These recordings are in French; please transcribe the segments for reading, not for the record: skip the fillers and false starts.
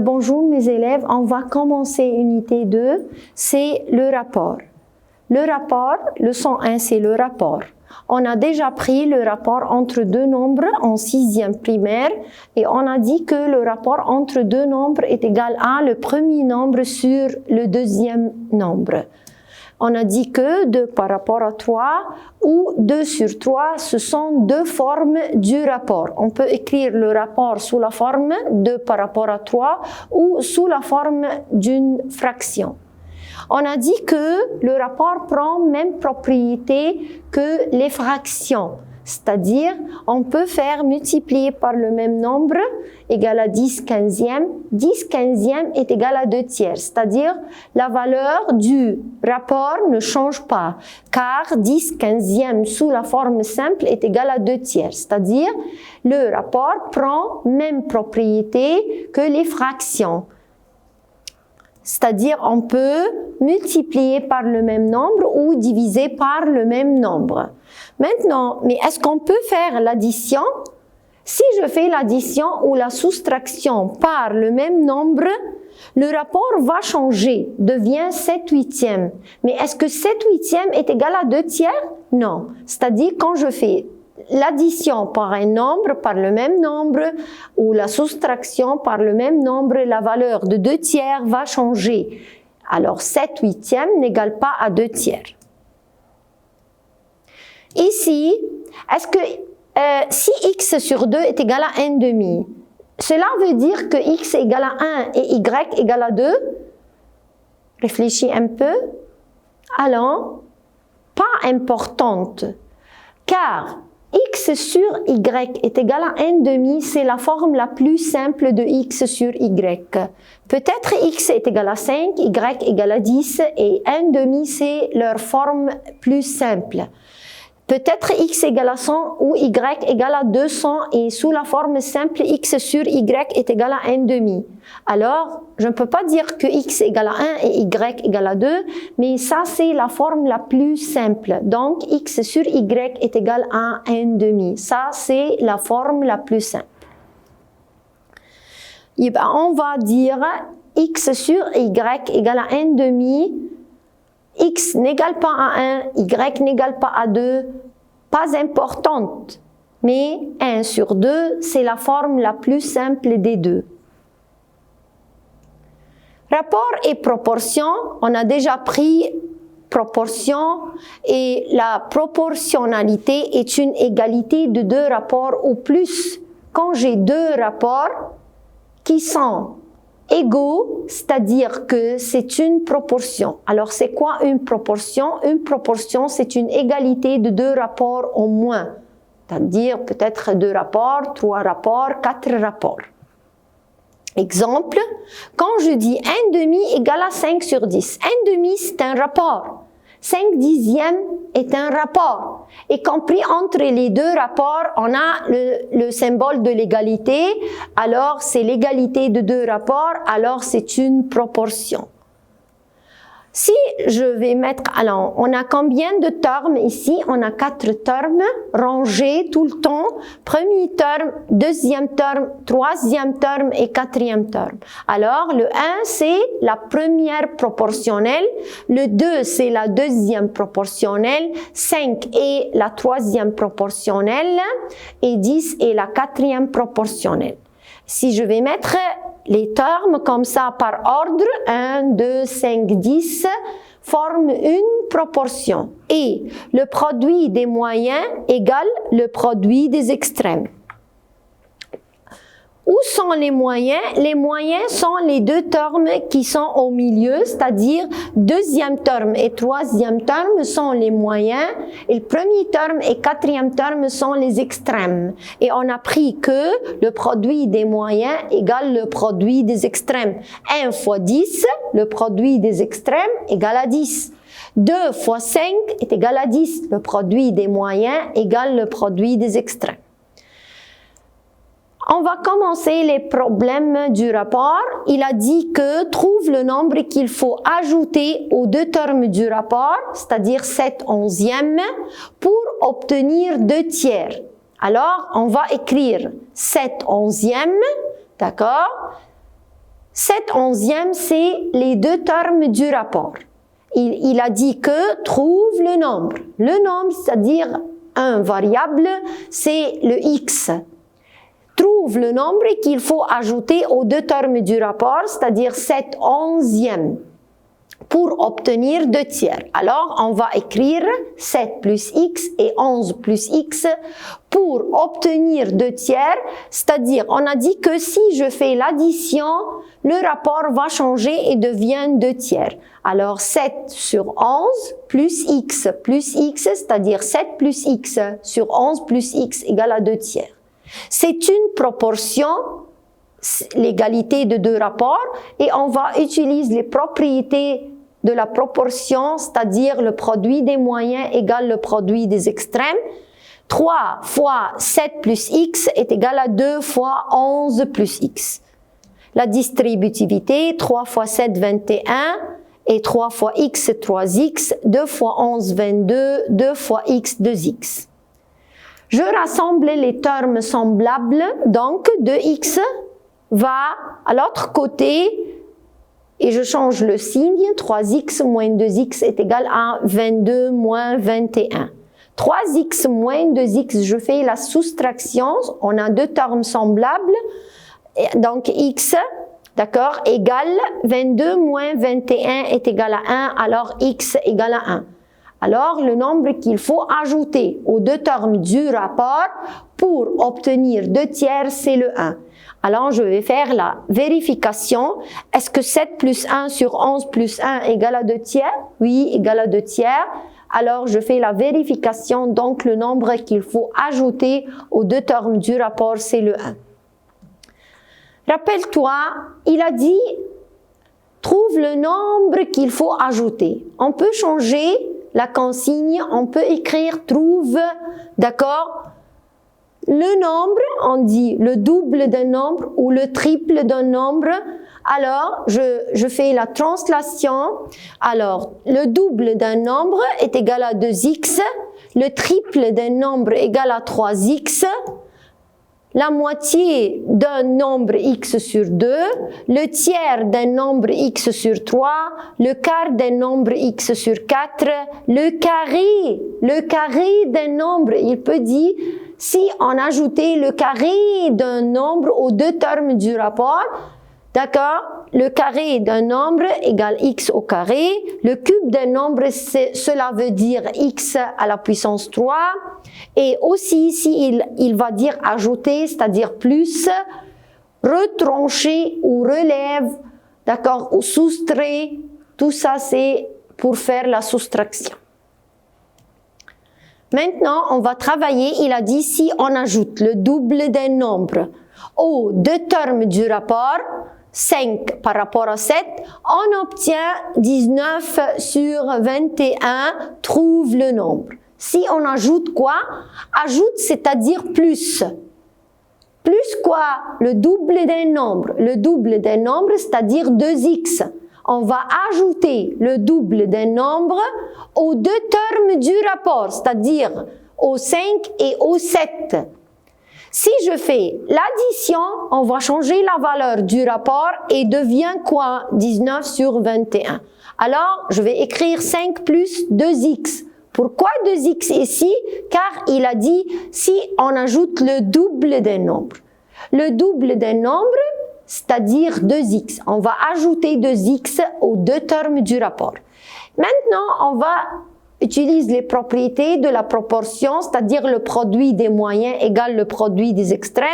Bonjour mes élèves, on va commencer unité 2, c'est le rapport. Le rapport, leçon 1, c'est le rapport. On a déjà pris le rapport entre deux nombres en 6e primaire et on a dit que le rapport entre deux nombres est égal à le premier nombre sur le deuxième nombre. On a dit que 2 par rapport à 3 ou 2 sur 3, ce sont deux formes du rapport. On peut écrire le rapport sous la forme 2 par rapport à 3 ou sous la forme d'une fraction. On a dit que le rapport prend même propriété que les fractions. C'est-à-dire, on peut faire multiplier par le même nombre égal à 10 quinzième. 10 quinzième est égal à 2 tiers. C'est-à-dire, la valeur du rapport ne change pas, car 10 quinzième sous la forme simple est égal à 2 tiers. C'est-à-dire, le rapport prend même propriété que les fractions. C'est-à-dire, on peut multiplier par le même nombre ou diviser par le même nombre. Maintenant, mais est-ce qu'on peut faire l'addition? Si je fais l'addition ou la soustraction par le même nombre, le rapport va changer, devient 7 huitièmes. Mais est-ce que 7 huitièmes est égal à 2 tiers? Non. C'est-à-dire, quand je fais l'addition par un nombre, par le même nombre, ou la soustraction par le même nombre, la valeur de 2 tiers va changer. Alors, 7 huitièmes n'égale pas à 2 tiers. Ici, est-ce que si x sur 2 est égal à 1 demi, cela veut dire que x est égal à 1 et y égale à 2? Réfléchis un peu. Alors, pas importante, car x sur y est égal à 1 demi, c'est la forme la plus simple de x sur y. Peut-être x est égal à 5, y égale à 10 et 1 demi, c'est leur forme plus simple. Peut-être x égale à 100 ou y égale à 200 et sous la forme simple, x sur y est égal à 1 demi. Alors, je ne peux pas dire que x égale à 1 et y égale à 2, mais ça c'est la forme la plus simple. Donc, x sur y est égal à 1 demi. Ça c'est la forme la plus simple. Et ben, on va dire x sur y égale à 1 demi. X n'égale pas à 1, Y n'égale pas à 2, pas importante, mais 1 sur 2, c'est la forme la plus simple des deux. Rapport et proportion, on a déjà pris proportion et la proportionnalité est une égalité de deux rapports ou plus. Quand j'ai deux rapports qui sont égaux, c'est-à-dire que c'est une proportion. Alors, c'est quoi une proportion? Une proportion, c'est une égalité de deux rapports au moins. C'est-à-dire peut-être 2 rapports, 3 rapports, 4 rapports. Exemple, quand je dis 1 demi égale à 5 sur 10, 1 demi c'est un rapport. 5 dixièmes est un rapport. Et compris entre les deux rapports, on a le symbole de l'égalité. Alors, c'est l'égalité de deux rapports, alors c'est une proportion. Si je vais mettre, alors, on a combien de termes ici? On a 4 termes rangés tout le temps. Premier terme, deuxième terme, troisième terme et quatrième terme. Alors, le 1, c'est la première proportionnelle. Le 2, c'est la deuxième proportionnelle. 5 est la troisième proportionnelle. Et 10 est la quatrième proportionnelle. Si je vais mettre les termes comme ça par ordre, 1, 2, 5, 10, forment une proportion. Et le produit des moyens égale le produit des extrêmes. Où sont les moyens? Les moyens sont les deux termes qui sont au milieu, c'est-à-dire deuxième terme et troisième terme sont les moyens et le premier terme et quatrième terme sont les extrêmes. Et on a appris que le produit des moyens égale le produit des extrêmes. 1 fois 10, le produit des extrêmes égale à 10. 2 fois 5 est égal à 10. Le produit des moyens égale le produit des extrêmes. On va commencer les problèmes du rapport. Il a dit que trouve le nombre qu'il faut ajouter aux deux termes du rapport, c'est-à-dire 7 onzièmes, pour obtenir 2 tiers. « Alors, on va écrire 7 onzièmes, d'accord? 7 onzièmes, c'est les deux termes du rapport. Il a dit que trouve le nombre. Le nombre, c'est-à-dire un variable, c'est le x. Trouve le nombre qu'il faut ajouter aux deux termes du rapport, c'est-à-dire 7 onzièmes, pour obtenir 2 tiers. Alors, on va écrire 7 plus x et 11 plus x pour obtenir 2 tiers, c'est-à-dire, on a dit que si je fais l'addition, le rapport va changer et devient 2 tiers. Alors, 7 sur 11 plus x, c'est-à-dire 7 plus x sur 11 plus x égale à 2 tiers. C'est une proportion, l'égalité de deux rapports, et on va utiliser les propriétés de la proportion, c'est-à-dire le produit des moyens égale le produit des extrêmes. 3 fois 7 plus x est égal à 2 fois 11 plus x. La distributivité, 3 fois 7, 21, et 3 fois x, 3x, 2 fois 11, 22, 2 fois x, 2x. Je rassemble les termes semblables, donc 2x va à l'autre côté et je change le signe, 3x moins 2x est égal à 22 moins 21. 3x moins 2x, je fais la soustraction, on a deux termes semblables, donc x, d'accord, égale 22 moins 21 est égal à 1, alors x égale à 1. Alors, le nombre qu'il faut ajouter aux deux termes du rapport pour obtenir 2 tiers, c'est le 1. Alors, je vais faire la vérification. Est-ce que 7 plus 1 sur 11 plus 1 égale à 2 tiers? Oui, égale à 2 tiers. Alors, je fais la vérification. Donc, le nombre qu'il faut ajouter aux deux termes du rapport, c'est le 1. Rappelle-toi, il a dit, trouve le nombre qu'il faut ajouter. On peut changer la consigne, on peut écrire trouve, d'accord? Le nombre, on dit le double d'un nombre ou le triple d'un nombre. Alors, je fais la translation. Alors, le double d'un nombre est égal à 2x, le triple d'un nombre est égal à 3x, la moitié d'un nombre x sur 2, le tiers d'un nombre x sur 3, le quart d'un nombre x sur 4, le carré d'un nombre, il peut dire, si on ajoutait le carré d'un nombre aux deux termes du rapport, d'accord, le carré d'un nombre égale x au carré, le cube d'un nombre, cela veut dire x à la puissance 3, et aussi ici, il va dire ajouter, c'est-à-dire plus, retrancher ou relève, d'accord, ou soustrait, tout ça c'est pour faire la soustraction. Maintenant, on va travailler, il a dit si on ajoute le double d'un nombre aux deux termes du rapport, 5 par rapport à 7, on obtient 19 sur 21, trouve le nombre. Si on ajoute quoi? Ajoute, c'est-à-dire plus. Plus quoi? Le double d'un nombre. Le double d'un nombre, c'est-à-dire 2x. On va ajouter le double d'un nombre aux deux termes du rapport, c'est-à-dire au 5 et au 7. Si je fais l'addition, on va changer la valeur du rapport et devient quoi? 19 sur 21. Alors, je vais écrire 5 plus 2x. Pourquoi 2x ici? Car il a dit si on ajoute le double d'un nombre. Le double d'un nombre, c'est-à-dire 2x. On va ajouter 2x aux deux termes du rapport. Maintenant, on va utiliser les propriétés de la proportion, c'est-à-dire le produit des moyens égale le produit des extrêmes.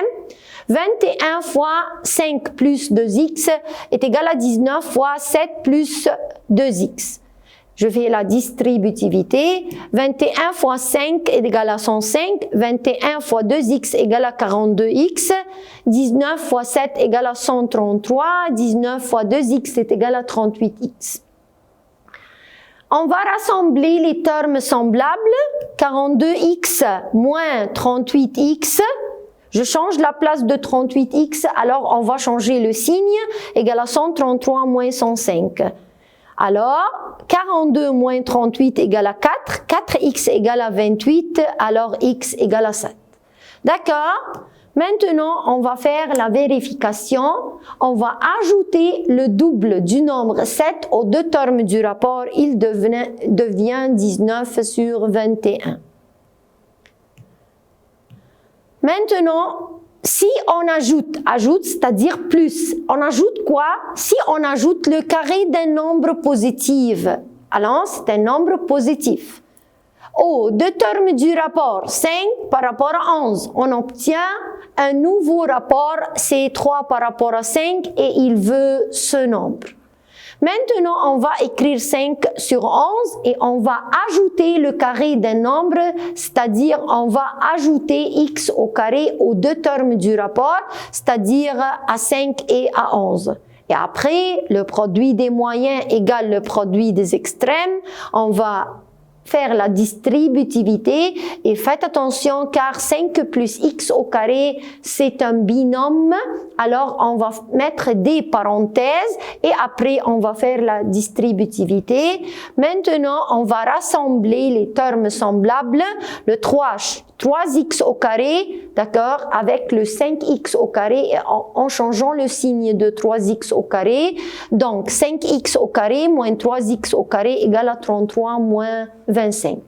21 fois 5 plus 2x est égal à 19 fois 7 plus 2x. Je fais la distributivité. 21 fois 5 est égal à 105. 21 fois 2x égale à 42x. 19 fois 7 égale à 133. 19 fois 2x est égal à 38x. On va rassembler les termes semblables. 42x moins 38x. Je change la place de 38x, alors on va changer le signe. Égal à 133 moins 105. Alors, 42 moins 38 égale à 4, 4x égale à 28, alors x égale à 7. D'accord? Maintenant, on va faire la vérification. On va ajouter le double du nombre 7 aux deux termes du rapport. Il devient 19 sur 21. Maintenant, si on ajoute, c'est-à-dire plus, on ajoute quoi? Si on ajoute le carré d'un nombre positif, alors c'est un nombre positif. Aux deux termes du rapport, 5 par rapport à 11, on obtient un nouveau rapport, c'est 3 par rapport à 5 et il veut ce nombre. Maintenant, on va écrire 5 sur 11 et on va ajouter le carré d'un nombre, c'est-à-dire on va ajouter x au carré aux deux termes du rapport, c'est-à-dire à 5 et à 11. Et après, le produit des moyens égale le produit des extrêmes, on va faire la distributivité et faites attention car 5 plus x au carré c'est un binôme, alors on va mettre des parenthèses et après on va faire la distributivité. Maintenant on va rassembler les termes semblables, le 3x au carré, d'accord, avec le 5x au carré en changeant le signe de 3x au carré. Donc 5x au carré moins 3x au carré égale à 33 moins 25.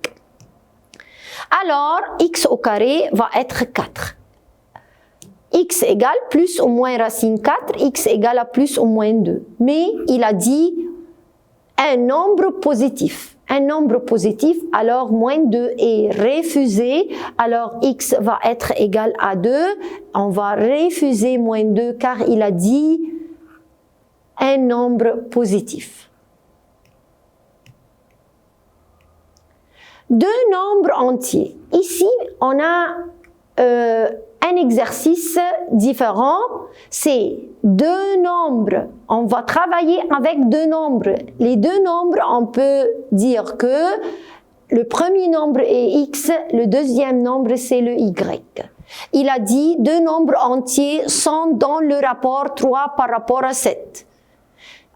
Alors, x au carré va être 4. X égale plus ou moins racine 4, x égale à plus ou moins 2. Mais il a dit un nombre positif. Un nombre positif, alors moins 2 est refusé, alors x va être égal à 2. On va refuser moins 2 car il a dit un nombre positif. Deux nombres entiers. Ici, on a un exercice différent. C'est deux nombres. On va travailler avec deux nombres. Les deux nombres, on peut dire que le premier nombre est x, le deuxième nombre c'est le y. Il a dit deux nombres entiers sont dans le rapport 3 par rapport à 7.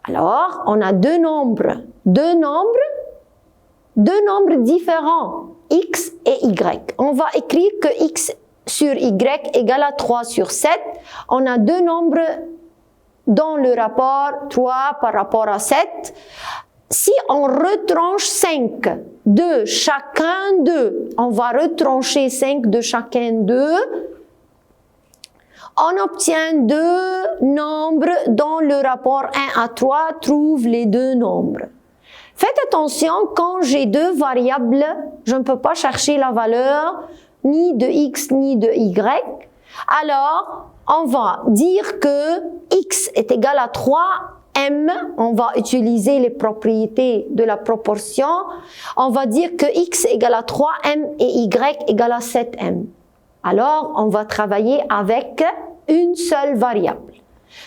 Alors, on a deux nombres différents, x et y. On va écrire que x sur y égale à 3 sur 7. On a deux nombres dans le rapport 3 par rapport à 7. Si on retranche 5 de chacun d'eux, on va retrancher 5 de chacun d'eux, on obtient deux nombres dans le rapport 1 à 3, trouve les deux nombres. Faites attention, quand j'ai deux variables, je ne peux pas chercher la valeur ni de x ni de y. Alors, on va dire que x est égal à 3m. On va utiliser les propriétés de la proportion. On va dire que x égale à 3m et y égale à 7m. Alors, on va travailler avec une seule variable.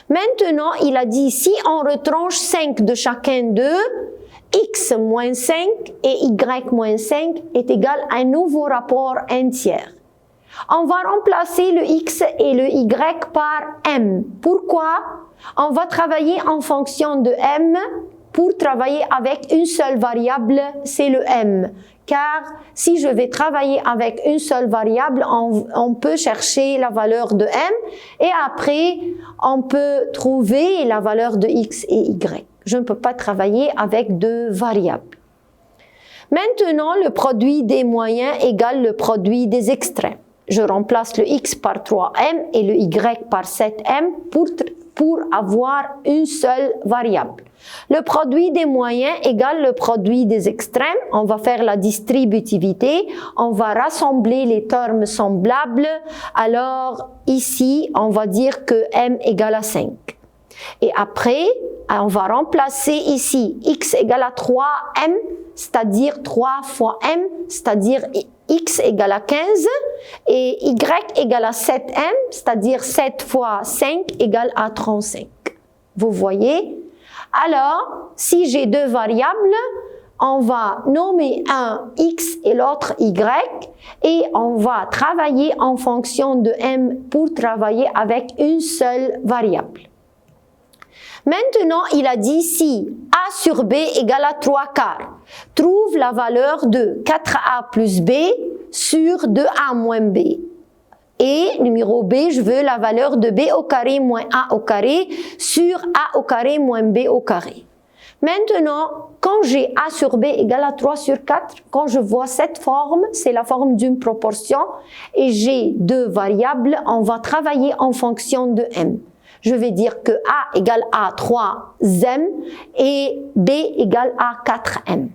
Maintenant, il a dit si on retranche 5 de chacun d'eux, x moins 5 et y moins 5 est égal à un nouveau rapport entier. On va remplacer le x et le y par m. Pourquoi? On va travailler en fonction de m pour travailler avec une seule variable, c'est le m. Car si je vais travailler avec une seule variable, on peut chercher la valeur de m et après on peut trouver la valeur de x et y. Je ne peux pas travailler avec deux variables. Maintenant, le produit des moyens égale le produit des extrêmes. Je remplace le x par 3m et le y par 7m pour avoir une seule variable. Le produit des moyens égale le produit des extrêmes. On va faire la distributivité. On va rassembler les termes semblables. Alors, ici, on va dire que m égale à 5. Et après, on va remplacer ici x égale à 3m, c'est-à-dire 3 fois m, c'est-à-dire x égale à 15, et y égale à 7m, c'est-à-dire 7 fois 5 égale à 35. Vous voyez? Alors, si j'ai deux variables, on va nommer un x et l'autre y, et on va travailler en fonction de m pour travailler avec une seule variable. Maintenant, il a dit si a sur b égale à 3 quarts, trouve la valeur de 4a plus b sur 2a moins b. Et numéro B, je veux la valeur de B au carré moins A au carré sur A au carré moins B au carré. Maintenant, quand j'ai A sur B égale à 3 sur 4, quand je vois cette forme, c'est la forme d'une proportion et j'ai deux variables, on va travailler en fonction de M. Je vais dire que A égale à 3M et B égale à 4M.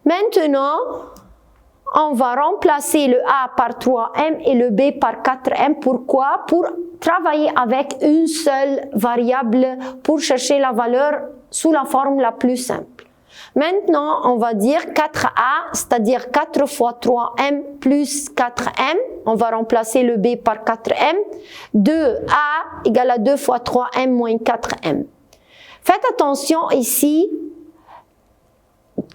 Maintenant, on va remplacer le A par 3M et le B par 4M. Pourquoi? Pour travailler avec une seule variable pour chercher la valeur sous la forme la plus simple. Maintenant, on va dire 4A, c'est-à-dire 4 fois 3M plus 4M. On va remplacer le B par 4M. 2A égale à 2 fois 3M moins 4M. Faites attention ici.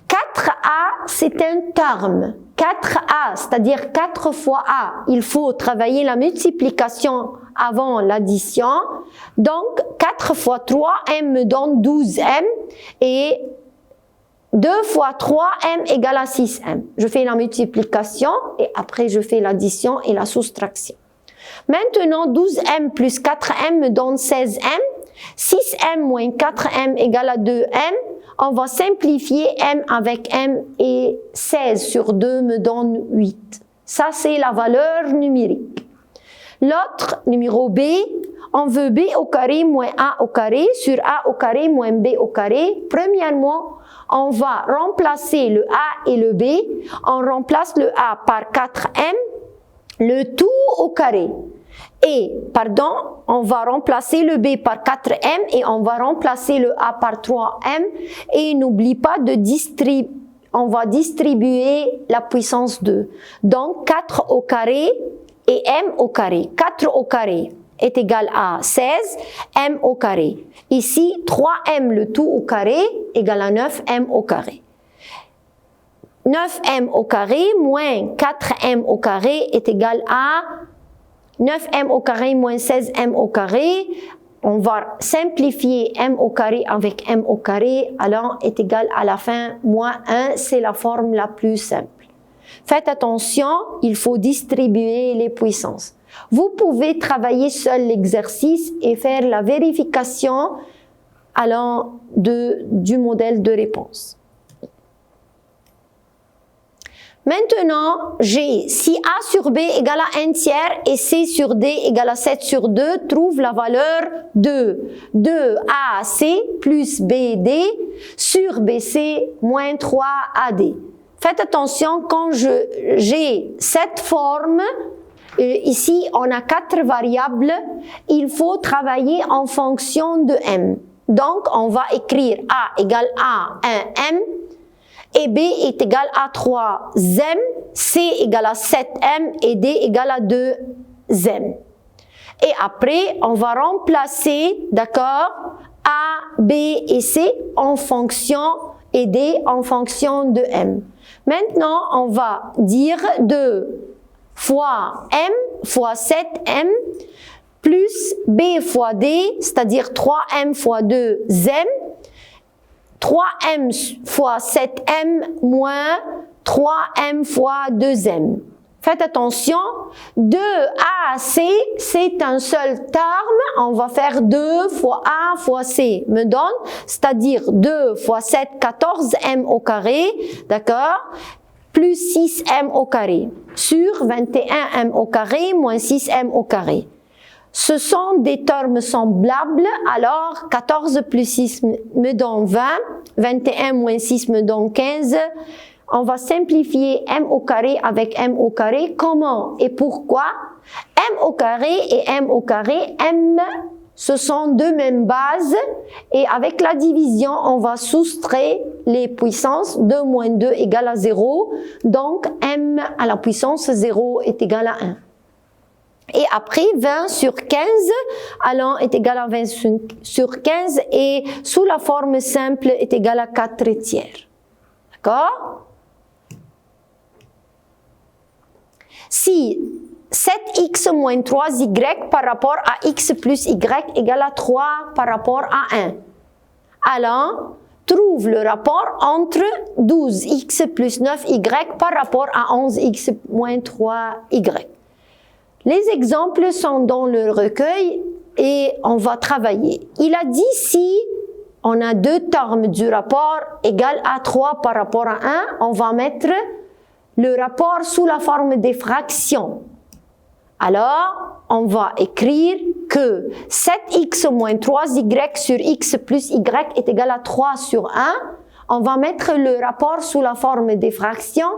4A, c'est un terme. 4A, c'est-à-dire 4 fois A. Il faut travailler la multiplication avant l'addition. Donc, 4 fois 3M me donne 12M et 2 fois 3M égale à 6M. Je fais la multiplication et après je fais l'addition et la soustraction. Maintenant, 12M plus 4M me donne 16M. 6M moins 4M égale à 2M. On va simplifier M avec M et 16 sur 2 me donne 8. Ça, c'est la valeur numérique. L'autre, numéro B, on veut B au carré moins A au carré sur A au carré moins B au carré. Premièrement, on va remplacer le A et le B. On remplace le A par 4M, le tout au carré. Et, on va remplacer le B par 4M et on va remplacer le A par 3M. Et n'oublie pas de on va distribuer la puissance 2. Donc, 4 au carré et M au carré. 4 au carré est égal à 16, M au carré. Ici, 3M le tout au carré égale à 9M au carré. 9M au carré moins 4M au carré est égal à 9M au carré moins 16M au carré. On va simplifier M au carré avec M au carré, alors est égal à la fin moins 1, c'est la forme la plus simple. Faites attention, il faut distribuer les puissances. Vous pouvez travailler seul l'exercice et faire la vérification allant du modèle de réponse. Maintenant, j'ai si A sur B égale à 1 tiers et C sur D égale à 7 sur 2, trouve la valeur de 2AC plus BD sur BC moins 3AD. Faites attention, quand j'ai cette forme, ici on a 4 variables, il faut travailler en fonction de M. Donc, on va écrire A égale à 1M, et B est égal à 3M, C égale à 7M et D égale à 2M. Et après, on va remplacer, d'accord, A, B et C en fonction et D en fonction de M. Maintenant, on va dire 2 fois M fois 7M plus B fois D, c'est-à-dire 3M fois 2M, 3M fois 7M moins 3M fois 2M. Faites attention, 2AC, c'est un seul terme. On va faire 2 fois A fois C, me donne, c'est-à-dire 2 fois 7, 14M au carré, d'accord, plus 6M au carré, sur 21M au carré moins 6M au carré. Ce sont des termes semblables, alors 14 plus 6 me donne 20, 21 moins 6 me donne 15. On va simplifier M au carré avec M au carré. Comment et pourquoi? M au carré et M au carré, M, ce sont deux mêmes bases et avec la division, on va soustraire les puissances. 2 moins 2 égale à 0, donc M à la puissance 0 est égal à 1. Et après, 20 sur 15, alors est égal à 20 sur 15 et sous la forme simple est égal à 4 tiers. D'accord? Si 7x moins 3y par rapport à x plus y égale à 3 par rapport à 1, alors trouve le rapport entre 12x plus 9y par rapport à 11x moins 3y. Les exemples sont dans le recueil et on va travailler. Il a dit si on a deux termes du rapport égal à 3 par rapport à 1, on va mettre le rapport sous la forme des fractions. Alors, on va écrire que 7x moins 3y sur x plus y est égal à 3 sur 1. On va mettre le rapport sous la forme des fractions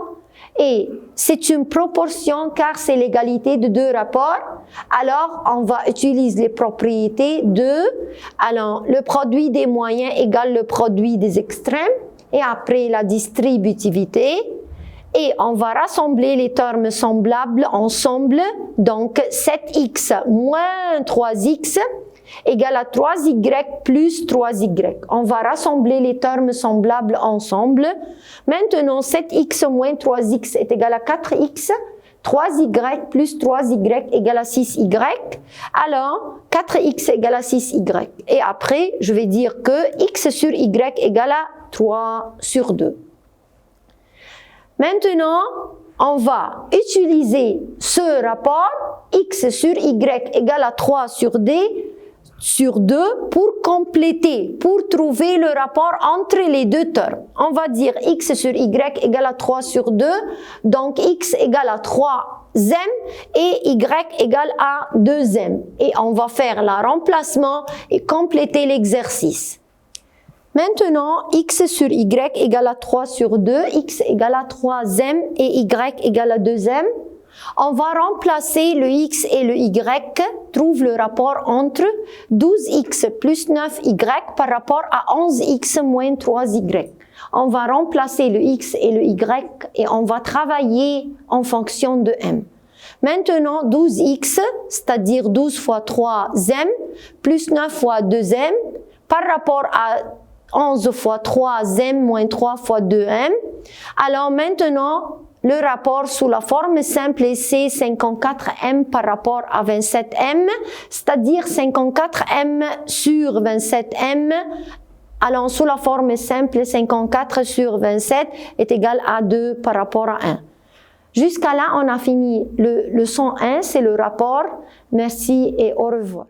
et c'est une proportion car c'est l'égalité de deux rapports. Alors, on va utiliser les propriétés de, alors, le produit des moyens égale le produit des extrêmes et après la distributivité. Et on va rassembler les termes semblables ensemble. Donc, 7x moins 3x égale à 3y plus 3y. On va rassembler les termes semblables ensemble. Maintenant, 7x moins 3x est égal à 4x. 3y plus 3y égale à 6y. Alors, 4x égale à 6y. Et après, je vais dire que x sur y égale à 3 sur 2. Maintenant, on va utiliser ce rapport x sur y égale à 3 sur 2 pour compléter, pour trouver le rapport entre les deux termes. On va dire x sur y égale à 3 sur 2, donc x égale à 3m et y égale à 2m. Et on va faire le remplacement et compléter l'exercice. Maintenant, x sur y égale à 3 sur 2, x égale à 3m et y égale à 2m. On va remplacer le x et le y, trouve le rapport entre 12x plus 9y par rapport à 11x moins 3y. On va remplacer le x et le y et on va travailler en fonction de m. Maintenant, 12x, c'est-à-dire 12 fois 3m, plus 9 fois 2m, par rapport à 11 fois 3m moins 3 fois 2m. Alors maintenant, le rapport sous la forme simple c'est 54m par rapport à 27m, c'est-à-dire 54m sur 27m. Alors sous la forme simple, 54 sur 27 est égal à 2 par rapport à 1. Jusqu'à là, on a fini le leçon 1, c'est le rapport. Merci et au revoir.